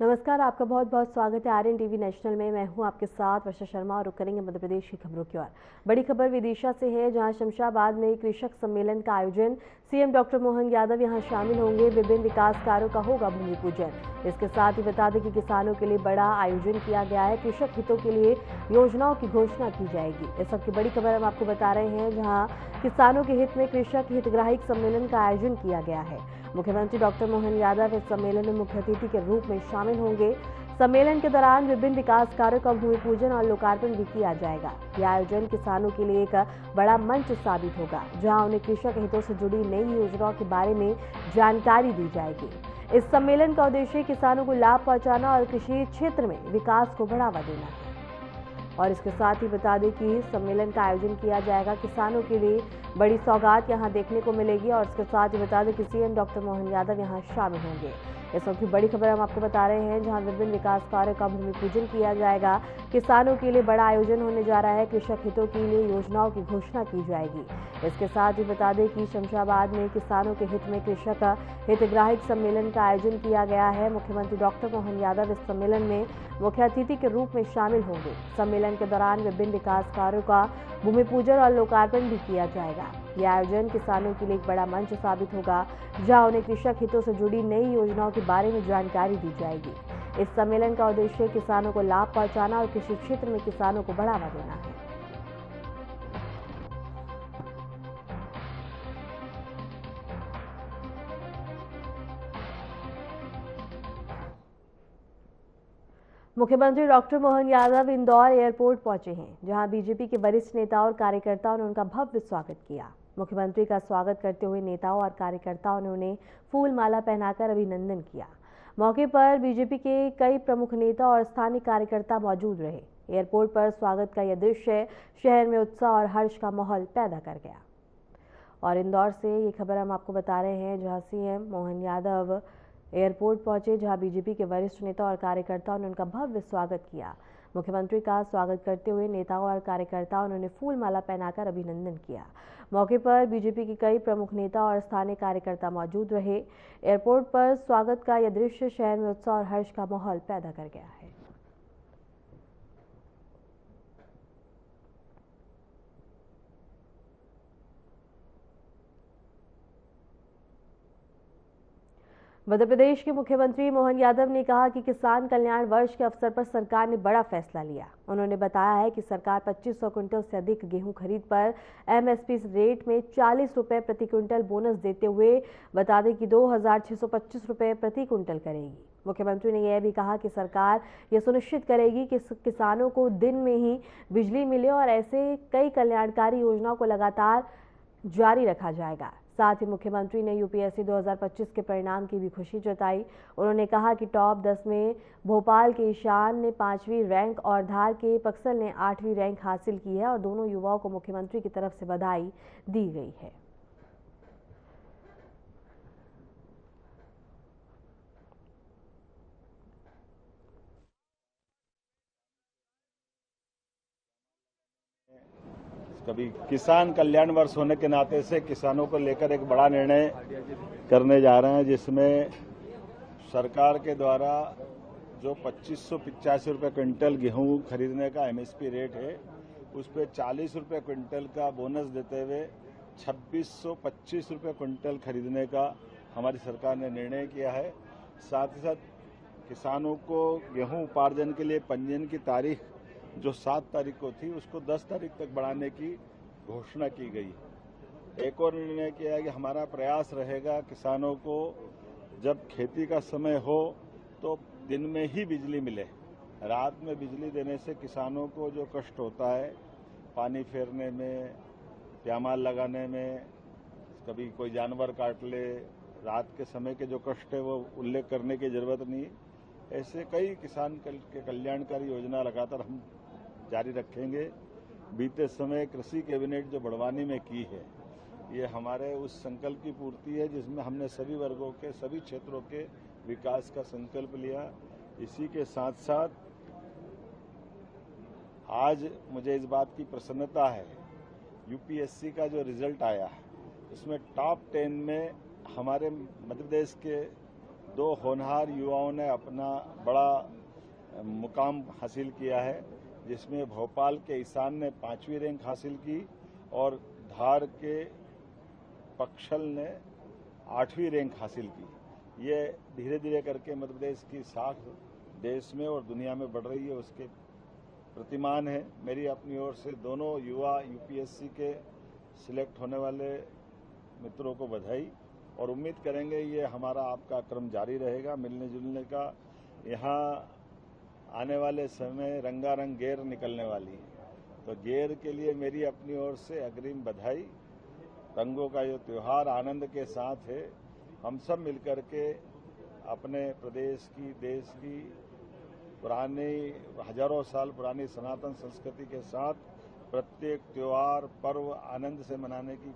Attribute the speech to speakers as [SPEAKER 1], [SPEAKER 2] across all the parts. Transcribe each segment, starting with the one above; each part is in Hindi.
[SPEAKER 1] नमस्कार, आपका बहुत बहुत स्वागत है आर्यन टीवी नेशनल में। मैं हूं आपके साथ वर्षा शर्मा और रुक करेंगे मध्य प्रदेश की खबरों की ओर। बड़ी खबर विदिशा से है, जहां शमशाबाद में कृषक सम्मेलन का आयोजन। सीएम डॉक्टर मोहन यादव यहां शामिल होंगे। विभिन्न विकास कार्यों का होगा भूमि पूजन। इसके साथ ही बता दें कि किसानों के लिए बड़ा आयोजन किया गया है। कृषक हितों के लिए योजनाओं की घोषणा की जाएगी। इस सबकी बड़ी खबर हम आपको बता रहे हैं, जहां किसानों के हित में कृषक हितग्राहिक सम्मेलन का आयोजन किया गया है। मुख्यमंत्री डॉक्टर मोहन यादव इस सम्मेलन में मुख्य अतिथि के रूप में शामिल होंगे। सम्मेलन के दौरान विभिन्न विकास कार्यों का भूमि पूजन और लोकार्पण भी किया जाएगा। यह आयोजन किसानों के लिए एक बड़ा मंच साबित होगा, जहां उन्हें कृषक हितों से जुड़ी नई योजनाओं के बारे में जानकारी दी जाएगी। इस सम्मेलन का उद्देश्य किसानों को लाभ पहुंचाना और कृषि क्षेत्र में विकास को बढ़ावा देना है। और इसके साथ ही बता दें कि सम्मेलन का आयोजन किया जाएगा। किसानों के लिए बड़ी सौगात यहां देखने को मिलेगी। और इसके साथ ही बता दें कि सीएम डॉक्टर मोहन यादव यहां शामिल होंगे। इस वक्त की बड़ी खबर हम आपको बता रहे हैं, जहां विभिन्न विकास कार्यों का भूमि पूजन किया जाएगा। किसानों के लिए बड़ा आयोजन होने जा रहा है। कृषक हितों के लिए योजनाओं की घोषणा की जाएगी। इसके साथ ही बता दें कि शमशाबाद में किसानों के हित में कृषक हितग्राहिक सम्मेलन का आयोजन किया गया है। मुख्यमंत्री डॉक्टर मोहन यादव इस सम्मेलन में मुख्य अतिथि के रूप में शामिल होंगे। सम्मेलन के दौरान विभिन्न विकास कार्यों का भूमि पूजन और लोकार्पण भी किया जाएगा। यह आयोजन किसानों के लिए एक बड़ा मंच साबित होगा, जहां उन्हें कृषक हितों से जुड़ी नई योजनाओं के बारे में जानकारी दी जाएगी। इस सम्मेलन का उद्देश्य किसानों को लाभ पहुंचाना और कृषि क्षेत्र में किसानों को बढ़ावा देना है। मुख्यमंत्री डॉक्टर मोहन यादव इंदौर एयरपोर्ट पहुंचे हैं, जहां बीजेपी के वरिष्ठ नेताओं और कार्यकर्ताओं ने उनका भव्य स्वागत किया। मुख्यमंत्री का स्वागत करते हुए नेताओं और कार्यकर्ताओं ने उन्हें फूल माला पहनाकर अभिनंदन किया। मौके पर बीजेपी के कई प्रमुख नेता और स्थानीय कार्यकर्ता मौजूद रहे। एयरपोर्ट पर स्वागत का यह दृश्य शहर में उत्साह और हर्ष का माहौल पैदा कर गया। और इंदौर से ये खबर हम आपको बता रहे हैं, जहां सीएम मोहन यादव एयरपोर्ट पहुंचे, जहां बीजेपी के वरिष्ठ नेता और कार्यकर्ताओं ने उनका भव्य स्वागत किया। मुख्यमंत्री का स्वागत करते हुए नेताओं और कार्यकर्ताओं ने उन्हें फूल माला पहनाकर अभिनंदन किया। मौके पर बीजेपी के कई प्रमुख नेता और स्थानीय कार्यकर्ता मौजूद रहे। एयरपोर्ट पर स्वागत का यह दृश्य शहर में उत्साह और हर्ष का माहौल पैदा कर गया है। मध्य प्रदेश के मुख्यमंत्री मोहन यादव ने कहा कि किसान कल्याण वर्ष के अवसर पर सरकार ने बड़ा फैसला लिया। उन्होंने बताया है कि सरकार 2500 क्विंटल से अधिक गेहूं खरीद पर एमएसपी रेट में 40 रुपए प्रति क्विंटल बोनस देते हुए बता दें कि 2625 रुपए प्रति क्विंटल करेगी। मुख्यमंत्री ने यह भी कहा कि सरकार यह सुनिश्चित करेगी कि किसानों को दिन में ही बिजली मिले और ऐसे कई कल्याणकारी योजनाओं को लगातार जारी रखा जाएगा। साथ ही मुख्यमंत्री ने यूपीएससी 2025 के परिणाम की भी खुशी जताई। उन्होंने कहा कि टॉप 10 में भोपाल के ईशान ने 5वीं रैंक और धार के पक्सल ने 8वीं रैंक हासिल की है और दोनों युवाओं को मुख्यमंत्री की तरफ से बधाई दी गई है।
[SPEAKER 2] कभी किसान कल्याण वर्ष होने के नाते से किसानों को लेकर एक बड़ा निर्णय करने जा रहे हैं, जिसमें सरकार के द्वारा जो 2585 रुपये क्विंटल गेहूं खरीदने का एमएसपी रेट है, उस पर 40 रुपये क्विंटल का बोनस देते हुए 2625 रुपये क्विंटल खरीदने का हमारी सरकार ने निर्णय किया है। साथ ही साथ किसानों को गेहूं उपार्जन के लिए पंजीयन की तारीख जो 7 तारीख को थी, उसको 10 तारीख तक बढ़ाने की घोषणा की गई। एक और निर्णय किया है कि हमारा प्रयास रहेगा किसानों को जब खेती का समय हो तो दिन में ही बिजली मिले। रात में बिजली देने से किसानों को जो कष्ट होता है, पानी फेरने में, प्यामाल लगाने में, कभी कोई जानवर काट ले, रात के समय के जो कष्ट है वो उल्लेख करने की जरूरत नहीं। ऐसे कई किसान के कल्याणकारी योजना लगातार हम जारी रखेंगे। बीते समय कृषि कैबिनेट जो बड़वानी में की है, ये हमारे उस संकल्प की पूर्ति है जिसमें हमने सभी वर्गों के, सभी क्षेत्रों के विकास का संकल्प लिया। इसी के साथ साथ आज मुझे इस बात की प्रसन्नता है, यूपीएससी का जो रिजल्ट आया है उसमें टॉप 10 में हमारे मध्य प्रदेश के 2 होनहार युवाओं ने अपना बड़ा मुकाम हासिल किया है, जिसमें भोपाल के ईशान ने 5वीं रैंक हासिल की और धार के पक्षल ने 8वीं रैंक हासिल की। ये धीरे धीरे करके मध्य प्रदेश की साख देश में और दुनिया में बढ़ रही है, उसके प्रतिमान है। मेरी अपनी ओर से दोनों युवा यूपीएससी के सिलेक्ट होने वाले मित्रों को बधाई और उम्मीद करेंगे ये हमारा आपका क्रम जारी रहेगा मिलने जुलने का। यहाँ आने वाले समय रंगारंग गेर निकलने वाली है, तो गेर के लिए मेरी अपनी ओर से अग्रिम बधाई। रंगों का ये त्योहार आनंद के साथ है। हम सब मिलकर के अपने प्रदेश की, देश की पुरानी हजारों साल पुरानी सनातन संस्कृति के साथ प्रत्येक त्योहार पर्व आनंद से मनाने की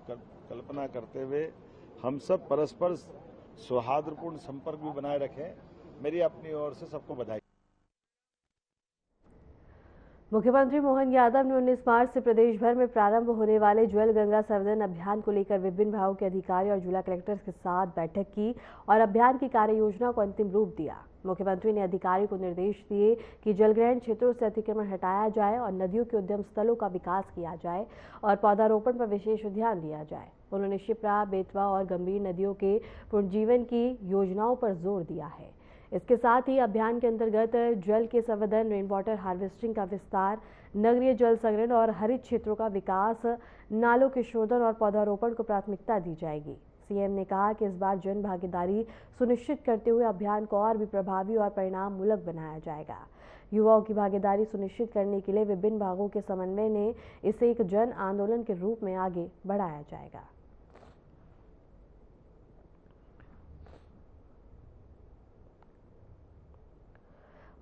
[SPEAKER 2] कल्पना करते हुए हम सब परस्पर सौहार्दपूर्ण संपर्क भी बनाए रखें। मेरी अपनी ओर से सबको बधाई।
[SPEAKER 1] मुख्यमंत्री मोहन यादव ने 19 मार्च से प्रदेश भर में प्रारंभ होने वाले जल गंगा संवर्धन अभियान को लेकर विभिन्न विभागों के अधिकारी और जिला कलेक्टर्स के साथ बैठक की और अभियान की कार्य योजना को अंतिम रूप दिया। मुख्यमंत्री ने अधिकारियों को निर्देश दिए कि जलग्रहण क्षेत्रों से अतिक्रमण हटाया जाए और नदियों के उद्गम स्थलों का विकास किया जाए और पौधारोपण पर विशेष ध्यान दिया जाए। उन्होंने शिप्रा, बेतवा और गंभीर नदियों के पुनर्जीवन की योजनाओं पर जोर दिया है। इसके साथ ही अभियान के अंतर्गत जल के संवर्धन, रेन वाटर हार्वेस्टिंग का विस्तार, नगरीय जल संग्रहण और हरित क्षेत्रों का विकास, नालों के शोधन और पौधारोपण को प्राथमिकता दी जाएगी। सीएम ने कहा कि इस बार जन भागीदारी सुनिश्चित करते हुए अभियान को और भी प्रभावी और परिणाम मूलक बनाया जाएगा। युवाओं की भागीदारी सुनिश्चित करने के लिए विभिन्न भागों के समन्वय ने इसे एक जन आंदोलन के रूप में आगे बढ़ाया जाएगा।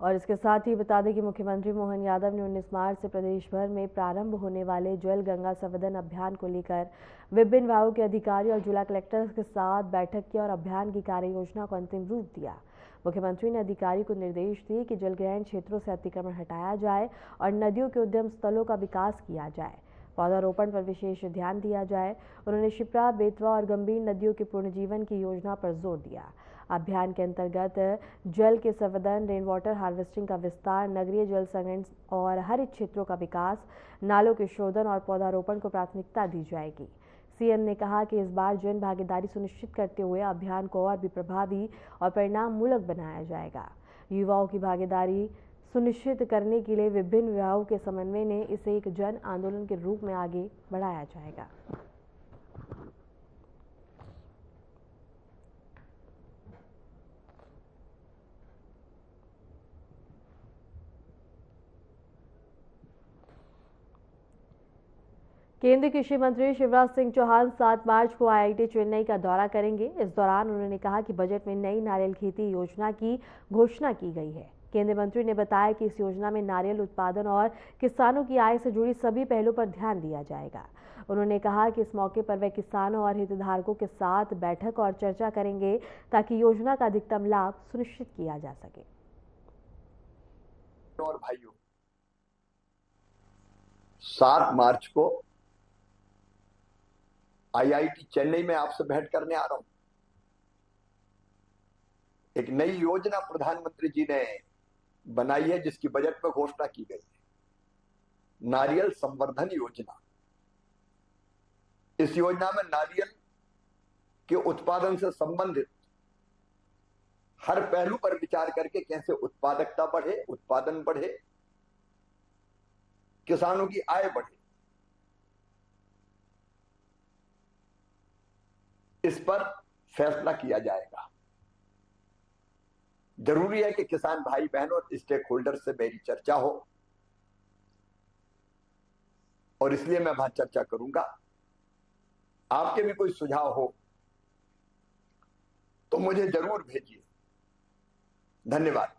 [SPEAKER 1] और इसके साथ ही बता दें कि मुख्यमंत्री मोहन यादव ने 19 मार्च से प्रदेश भर में प्रारंभ होने वाले जल गंगा संवर्धन अभियान को लेकर विभिन्न विभागों के अधिकारी और जिला कलेक्टर्स के साथ बैठक की और अभियान की कार्य योजना को अंतिम रूप दिया। मुख्यमंत्री ने अधिकारी को निर्देश दिए कि जलग्रहण क्षेत्रों से अतिक्रमण हटाया जाए और नदियों के उद्गम स्थलों का विकास किया जाए, पौधारोपण पर विशेष ध्यान दिया जाए। उन्होंने शिप्रा, बेतवा और गंभीर नदियों के पुनर्जीवन की योजना पर जोर दिया। अभियान के अंतर्गत जल के संवर्धन, रेन वाटर हार्वेस्टिंग का विस्तार, नगरीय जल संग्रहण और हरित क्षेत्रों का विकास, नालों के शोधन और पौधारोपण को प्राथमिकता दी जाएगी। सीएम ने कहा कि इस बार जन भागीदारी सुनिश्चित करते हुए अभियान को और भी प्रभावी और परिणाम मूलक बनाया जाएगा। युवाओं की भागीदारी सुनिश्चित करने के लिए विभिन्न विभागों के समन्वय ने इसे एक जन आंदोलन के रूप में आगे बढ़ाया जाएगा। केंद्रीय कृषि मंत्री शिवराज सिंह चौहान 7 मार्च को आईआईटी चेन्नई का दौरा करेंगे। इस दौरान उन्होंने कहा कि बजट में नई नारियल खेती योजना की घोषणा की गई है। केंद्रीय मंत्री ने बताया कि इस योजना में नारियल उत्पादन और किसानों की आय से जुड़ी सभी पहलुओं पर ध्यान दिया जाएगा। उन्होंने कहा कि इस मौके पर वे किसानों और हितधारकों के साथ बैठक और चर्चा करेंगे ताकि योजना का अधिकतम लाभ सुनिश्चित किया जा सके।
[SPEAKER 3] और भाइयों, 7 मार्च को आईआईटी चेन्नई में आपसे भेंट करने आ रहा हूं। एक नई योजना प्रधानमंत्री जी ने बनाई है जिसकी बजट में घोषणा की गई है, नारियल संवर्धन योजना। इस योजना में नारियल के उत्पादन से संबंधित हर पहलू पर विचार करके कैसे उत्पादकता बढ़े, उत्पादन बढ़े, किसानों की आय बढ़े, इस पर फैसला किया जाएगा। जरूरी है कि किसान भाई बहन और स्टेक होल्डर से मेरी चर्चा हो और इसलिए मैं वहां चर्चा करूंगा। आपके भी कोई सुझाव हो तो मुझे जरूर भेजिए। धन्यवाद।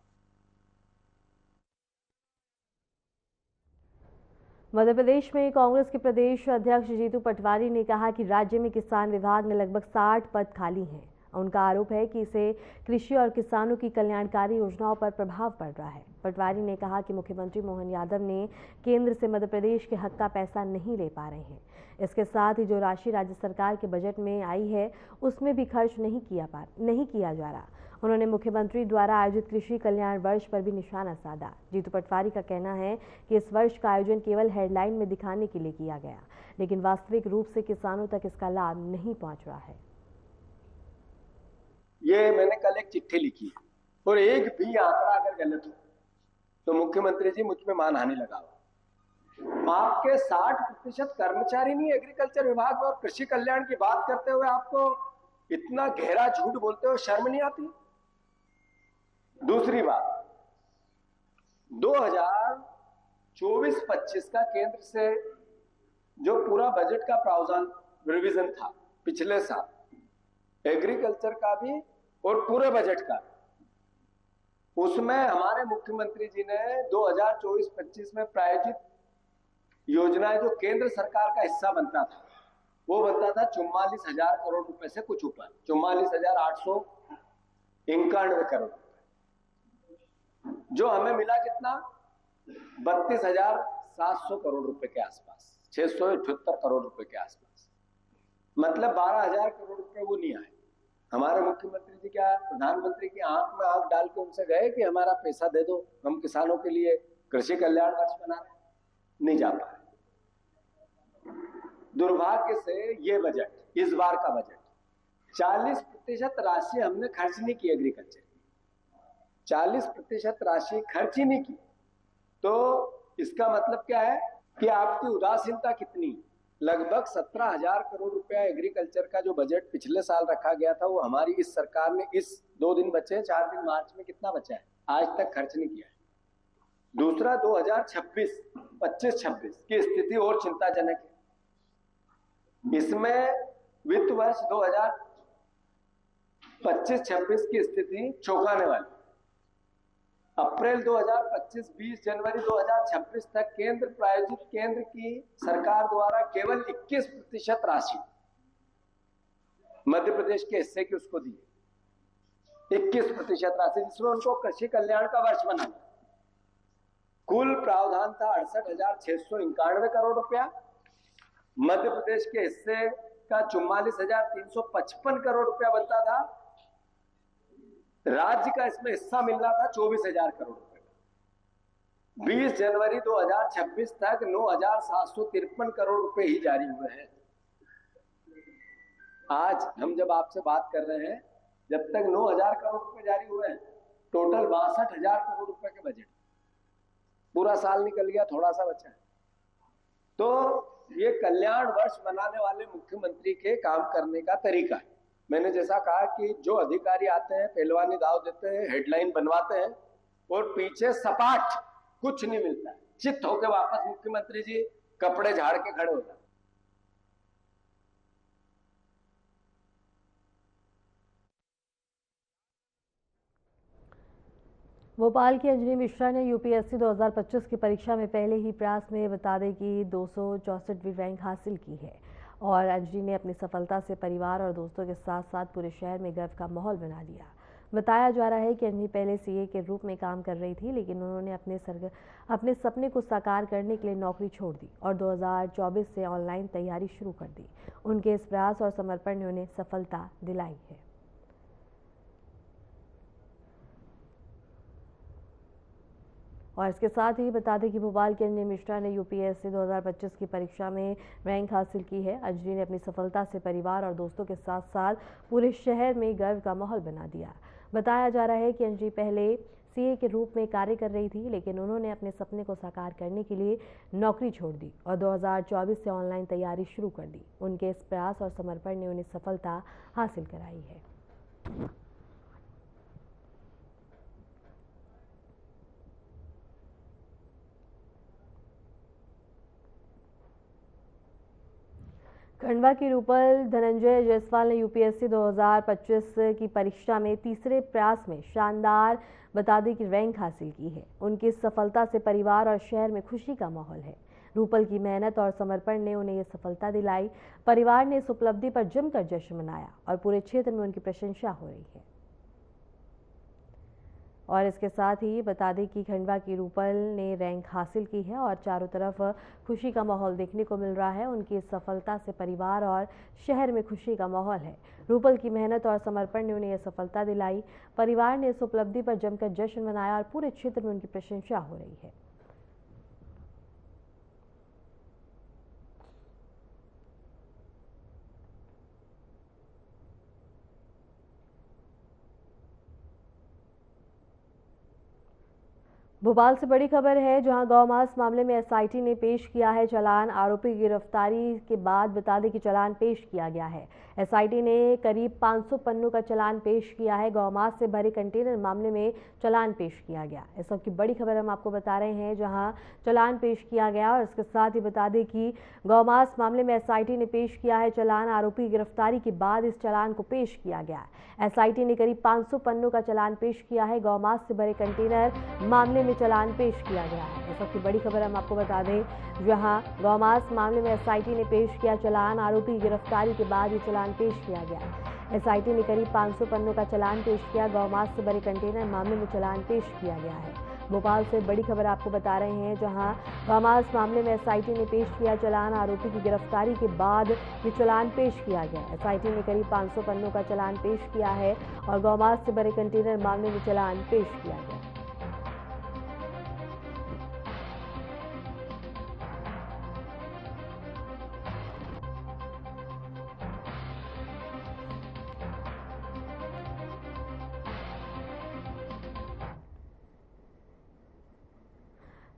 [SPEAKER 1] मध्य प्रदेश में कांग्रेस के प्रदेश अध्यक्ष जीतू पटवारी ने कहा कि राज्य में किसान विभाग में लगभग 60 पद खाली हैं। उनका आरोप है कि इससे कृषि और किसानों की कल्याणकारी योजनाओं पर प्रभाव पड़ रहा है। पटवारी ने कहा कि मुख्यमंत्री मोहन यादव ने केंद्र से मध्य प्रदेश के हक का पैसा नहीं ले पा रहे हैं। इसके साथ ही जो राशि राज्य सरकार के बजट में आई है उसमें भी खर्च नहीं किया जा रहा। उन्होंने मुख्यमंत्री द्वारा आयोजित कृषि कल्याण वर्ष पर भी निशाना साधा। जीतू पटवारी का कहना है कि इस वर्ष का आयोजन केवल हेडलाइन में दिखाने के लिए किया गया, लेकिन वास्तविक रूप से किसानों तक इसका लाभ नहीं पहुंच रहा है।
[SPEAKER 4] ये मैंने कल एक चिट्ठी लिखी है और एक भी आंकड़ा अगर गलत हो तो मुख्यमंत्री जी मुझ में मानहानि लगाओ। आपके 60% कर्मचारी नहीं एग्रीकल्चर विभाग में, और कृषि कल्याण की बात करते हुए आपको इतना गहरा झूठ बोलते हो शर्म नहीं आती? दूसरी बात, 2024-25 का केंद्र से जो पूरा बजट का प्रावधान रिवीजन था पिछले साल एग्रीकल्चर का भी और पूरे बजट का, उसमें हमारे मुख्यमंत्री जी ने 2024-25 में प्रायोजित योजनाएं जो केंद्र सरकार का हिस्सा बनता था वो बनता था 44,000 करोड़ रुपए से कुछ ऊपर, 44,891 करोड़ रुपए। जो हमें मिला कितना? 32,700 करोड़ रुपए के आसपास, 678 करोड़ रुपए के आसपास, मतलब 12,000 करोड़ रुपए वो नहीं आए। हमारे मुख्यमंत्री जी क्या प्रधानमंत्री की आंख में आंख डाल के उनसे गए कि हमारा पैसा दे दो, हम किसानों के लिए कृषि कल्याण वर्ष बना रहे? नहीं जा पाए। दुर्भाग्य से ये बजट, इस बार का बजट 40% राशि हमने खर्च नहीं की एग्रीकल्चर की, 40% राशि खर्च ही नहीं की। तो इसका मतलब क्या है कि आपकी उदासीनता कितनी? लगभग 17,000 करोड़ रुपया एग्रीकल्चर का जो बजट पिछले साल रखा गया था वो हमारी इस सरकार ने इस 2 दिन बचे, 4 दिन मार्च में कितना बचा है आज तक खर्च नहीं किया है। दूसरा 2025-26 की स्थिति और चिंताजनक है। इसमें वित्त वर्ष 2025-26 की स्थिति चौंकाने वाली। अप्रैल 2025 20 जनवरी 2026 तक केंद्र प्रायोजित केंद्र की सरकार द्वारा केवल 21% राशि मध्य प्रदेश के हिस्से की उसको दी, 21% राशि, जिसमें उनको कृषि कल्याण का वर्ष बनाना। कुल प्रावधान था 68,691 करोड़ रुपया, मध्य प्रदेश के हिस्से का 44,355 करोड़ रुपया बनता था, राज्य का इसमें हिस्सा मिलना था 24,000 करोड़ रुपए का। 20 जनवरी 2026 तक 9,753 करोड़ रुपए ही जारी हुए हैं। आज हम जब आपसे बात कर रहे हैं, जब तक 9,000 करोड़ रुपए जारी हुए हैं, टोटल 62,000 करोड़ रुपए के बजट, पूरा साल निकल गया, थोड़ा सा बचा है। तो ये कल्याण वर्ष मनाने वाले मुख्यमंत्री के काम करने का तरीका है। मैंने जैसा कहा कि जो अधिकारी आते हैं पहलवानी दाव देते हैं, हेडलाइन बनवाते हैं और पीछे सपाट कुछ नहीं मिलता है। चित्त होकर वापस मुख्यमंत्री जी कपड़े झाड़ के खड़े हो जाते।
[SPEAKER 1] भोपाल की अंजनी मिश्रा ने यूपीएससी 2025 की परीक्षा में पहले ही प्रयास में बता दें कि 264वीं रैंक हासिल की है और अंजनी ने अपनी सफलता से परिवार और दोस्तों के साथ साथ पूरे शहर में गर्व का माहौल बना दिया। बताया जा रहा है कि अंजनी पहले सीए के रूप में काम कर रही थी, लेकिन उन्होंने अपने सपने को साकार करने के लिए नौकरी छोड़ दी और 2024 से ऑनलाइन तैयारी शुरू कर दी। उनके इस प्रयास और समर्पण ने उन्हें सफलता दिलाई है। और इसके साथ ही बता दें कि भोपाल की अंजनी मिश्रा ने यूपीएससी 2025 की परीक्षा में रैंक हासिल की है। अंजनी ने अपनी सफलता से परिवार और दोस्तों के साथ साथ पूरे शहर में गर्व का माहौल बना दिया। बताया जा रहा है कि अंजनी पहले सीए के रूप में कार्य कर रही थी, लेकिन उन्होंने अपने सपने को साकार करने के लिए नौकरी छोड़ दी और 2024 से ऑनलाइन तैयारी शुरू कर दी। उनके इस प्रयास और समर्पण ने उन्हें सफलता हासिल कराई है। खंडवा की रूपल धनंजय जायसवाल ने यूपीएससी 2025 की परीक्षा में तीसरे प्रयास में शानदार बता दें कि रैंक हासिल की है। उनकी इस सफलता से परिवार और शहर में खुशी का माहौल है। रूपल की मेहनत और समर्पण ने उन्हें ये सफलता दिलाई। परिवार ने इस उपलब्धि पर जमकर जश्न मनाया और पूरे क्षेत्र में उनकी प्रशंसा हो रही है। और इसके साथ ही बता दें कि खंडवा की रूपल ने रैंक हासिल की है और चारों तरफ खुशी का माहौल देखने को मिल रहा है। उनकी इस सफलता से परिवार और शहर में खुशी का माहौल है। रूपल की मेहनत और समर्पण ने उन्हें यह सफलता दिलाई। परिवार ने इस उपलब्धि पर जमकर जश्न मनाया और पूरे क्षेत्र में उनकी प्रशंसा हो रही है। भोपाल से बड़ी खबर है, जहां गौमांस मामले में एसआईटी ने पेश किया है चालान। आरोपी की गिरफ्तारी के बाद बता दें कि चालान पेश किया गया है। एसआईटी ने करीब 500 पन्नों का चालान पेश किया है। गौमांस से भरे कंटेनर मामले में चालान पेश किया गया। इस वक्त की बड़ी खबर हम आपको बता रहे हैं, जहां चालान पेश किया गया और इसके साथ ही बता दें कि गौमांस मामले में एसआईटी ने पेश किया है चालान। आरोपी की गिरफ्तारी के बाद इस चालान को पेश किया गया। एसआईटी ने करीब 500 पन्नों का चालान पेश किया है। गौमांस से भरे कंटेनर मामले में चालान पेश किया गया है। इस वक्त की बड़ी खबर हम आपको बता दें, जहां गौमांस मामले में एसआईटी ने पेश किया चालान। आरोपी की गिरफ्तारी के बाद ये चालान पेश किया गया। एसआईटी ने करीब 500 पन्नों का चालान पेश किया। गौमांस से भरे कंटेनर मामले में चालान पेश किया गया है। भोपाल से बड़ी खबर आपको बता रहे हैं, जहां गौमांस मामले में एसआईटी ने पेश किया चालान। आरोपी की गिरफ्तारी के बाद ये चालान पेश किया गया। एसआईटी ने करीब 500 पन्नों का चालान पेश किया है और गौमांस से भरे कंटेनर मामले में चालान पेश किया गया।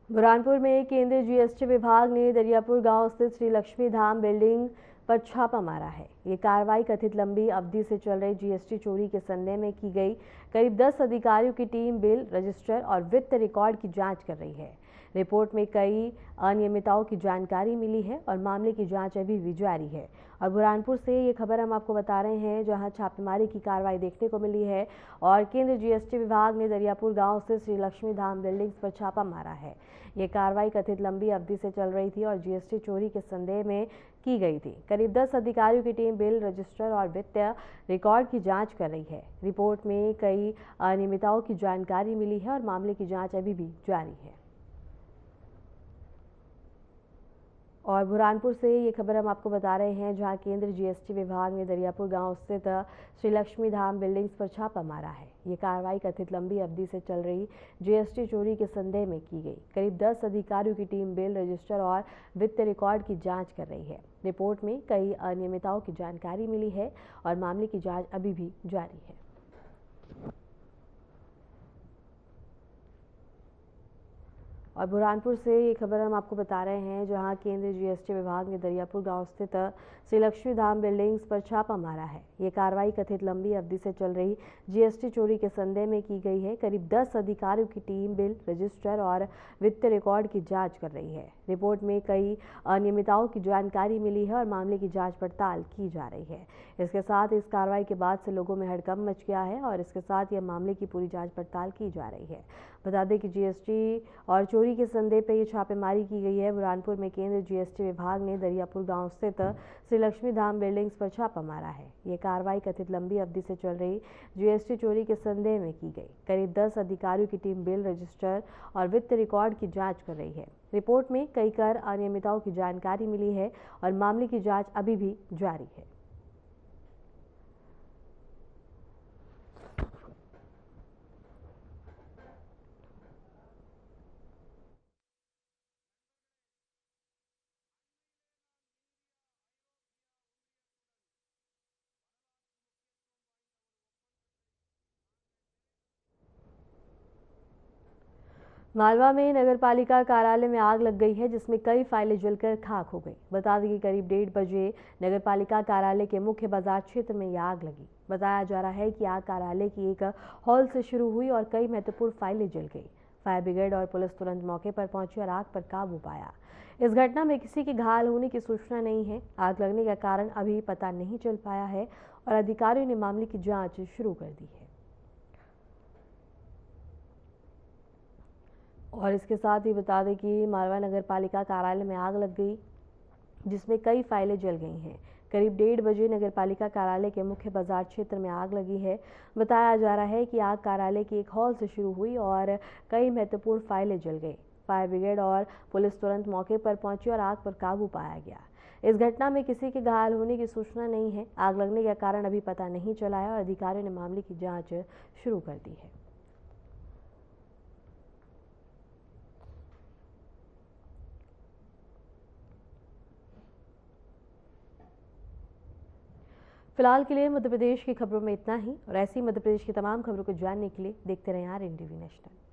[SPEAKER 1] बुरहानपुर में केंद्रीय जीएसटी विभाग ने दरियापुर गांव स्थित श्री लक्ष्मी धाम बिल्डिंग पर छापा मारा है। ये कार्रवाई कथित लंबी अवधि से चल रही जीएसटी चोरी के संदेह में की गई। करीब 10 अधिकारियों की टीम बिल, रजिस्टर और वित्त रिकॉर्ड की जांच कर रही है। रिपोर्ट में कई अनियमितताओं की जानकारी मिली है और मामले की जांच अभी भी जारी है। और बुरहानपुर से ये खबर हम आपको बता रहे हैं, जहां छापेमारी की कार्रवाई देखने को मिली है और केंद्रीय जीएसटी विभाग ने दरियापुर गांव से श्री लक्ष्मी धाम बिल्डिंग्स पर छापा मारा है। ये कार्रवाई कथित लंबी अवधि से चल रही थी और जीएसटी चोरी के संदेह में की गई थी। करीब 10 अधिकारियों की टीम बिल, रजिस्टर और वित्तीय रिकॉर्ड की जांच कर रही है। रिपोर्ट में कई अनियमितताओं की जानकारी मिली है और मामले की जांच अभी भी जारी है। और बुरहानपुर से ये खबर हम आपको बता रहे हैं, जहां केंद्रीय जीएसटी विभाग ने दरियापुर गांव स्थित श्री लक्ष्मी धाम बिल्डिंग्स पर छापा मारा है। ये कार्रवाई कथित लंबी अवधि से चल रही जीएसटी चोरी के संदेह में की गई। करीब 10 अधिकारियों की टीम बिल, रजिस्टर और वित्त रिकॉर्ड की जांच कर रही है। रिपोर्ट में कई अनियमितताओं की जानकारी मिली है और मामले की जांच अभी भी जारी है। और बुरहानपुर से ये खबर हम आपको बता रहे हैं, जहां केंद्रीय जीएसटी विभाग ने दरियापुर गांव स्थित श्री लक्ष्मी धाम बिल्डिंग्स पर छापा मारा है। ये कार्रवाई कथित लंबी अवधि से चल रही जीएसटी चोरी के संदेह में की गई है। करीब 10 अधिकारियों की टीम बिल, रजिस्टर और वित्त रिकॉर्ड की जांच कर रही है। रिपोर्ट में कई अनियमितताओं की जानकारी मिली है और मामले की जांच पड़ताल की जा रही है। इसके साथ इस कार्रवाई के बाद से लोगों में हड़कंप मच गया है और इसके साथ यह मामले की पूरी जांच पड़ताल की जा रही है। बता दें कि जीएसटी और चोरी के संदेह पर यह छापेमारी की गई है। बुरहानपुर में केंद्रीय जीएसटी विभाग ने दरियापुर गांव स्थित श्री लक्ष्मी धाम बिल्डिंग्स पर छापा मारा है। ये कार्रवाई कथित लंबी अवधि से चल रही जीएसटी चोरी के संदेह में की गई। करीब 10 अधिकारियों की टीम बिल, रजिस्टर और वित्त रिकॉर्ड की जांच कर रही है। रिपोर्ट में कई कर अनियमितताओं की जानकारी मिली है और मामले की जांच अभी भी जारी है। मालवा में नगरपालिका कार्यालय में आग लग गई है, जिसमें कई फाइलें जलकर खाक हो गई। बता दें कि करीब 1:30 बजे नगरपालिका कार्यालय के मुख्य बाजार क्षेत्र में यह आग लगी। बताया जा रहा है कि आग कार्यालय की एक हॉल से शुरू हुई और कई महत्वपूर्ण फाइलें जल गई। फायर ब्रिगेड और पुलिस तुरंत मौके पर पहुंची और आग पर काबू पाया। इस घटना में किसी के घायल होने की सूचना नहीं है। आग लगने का कारण अभी पता नहीं चल पाया है और अधिकारियों ने मामले की जाँच शुरू कर दी है। और इसके साथ ही बता दें कि मालवा नगर पालिका कार्यालय में आग लग गई, जिसमें कई फाइलें जल गई हैं। करीब 1:30 बजे नगरपालिका कार्यालय के मुख्य बाजार क्षेत्र में आग लगी है। बताया जा रहा है कि आग कार्यालय के एक हॉल से शुरू हुई और कई महत्वपूर्ण फाइलें जल गई। फायर ब्रिगेड और पुलिस तुरंत मौके पर पहुंची और आग पर काबू पाया गया। इस घटना में किसी के घायल होने की सूचना नहीं है। आग लगने का कारण अभी पता नहीं चला है और अधिकारियों ने मामले की जांच शुरू कर दी है। फिलहाल के लिए मध्य प्रदेश की खबरों में इतना ही और ऐसी मध्य प्रदेश की तमाम खबरों को जानने के लिए देखते रहें RNTV नेशनल।